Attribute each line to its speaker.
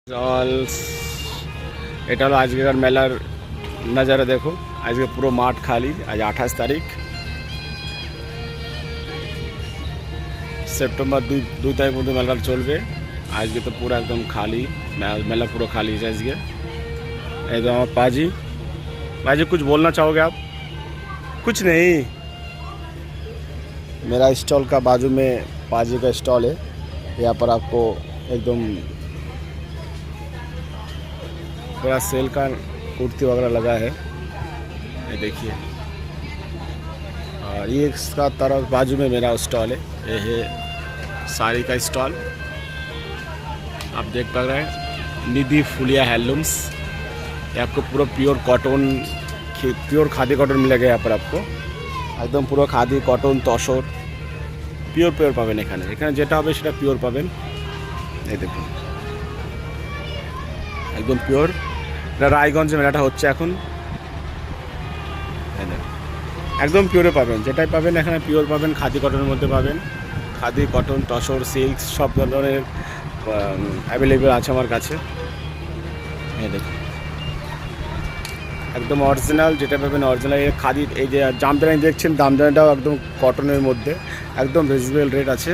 Speaker 1: জল এটা হলো আজকের মেলার নজারা। দেখো আজকে পুরো মাঠ খালি। আজ 28 তারিখ সেপ্টেম্বর, 2 তারিখ পর্যন্ত মেলা চলবে। আজকে তো পুরো एकदम खाली मेला, पूरा खाली है आज के। एकदम आप पाजी पाजी कुछ बोलना चाहोगे आप? कुछ नहीं, मेरा स्टॉल का बाजू में पाजी का स्टॉल है। यहाँ पर आपको एकदम पूरा सेल का कुर्ती वगैरह लगा है, ये देखिए। और ये इसका तरफ बाजू में मेरा स्टॉल है, ये है साड़ी का स्टॉल। आप देख पा रहे हैं निधि फुलिया हैंडलूम्स। ये आपको पूरा pure cotton, pure khadi cotton मिलेगा यहाँ पर आपको। एकदम पूरा खादी कॉटन तसर পিওর পিওর পাবেন। এখানে এখানে যেটা হবে সেটা পিওর পাবেন। এই দেখুন একদম পিওর। এটা রায়গঞ্জে মেলাটা হচ্ছে এখন। একদম পিওরে পাবেন, যেটাই পাবেন এখানে পিওর পাবেন। খাদি কটনের মধ্যে পাবেন, খাদি কটন তসর সিল্ক সব ধরনের অ্যাভেলেবেল আছে আমার কাছে। এই দেখুন একদম অরিজিনাল যেটা পাবেন অরিজিনাল। এই খাদির এই যে জামদানি দেখছেন, জামদানিটাও একদম কটনের মধ্যে, একদম রিজনেবল রেট আছে।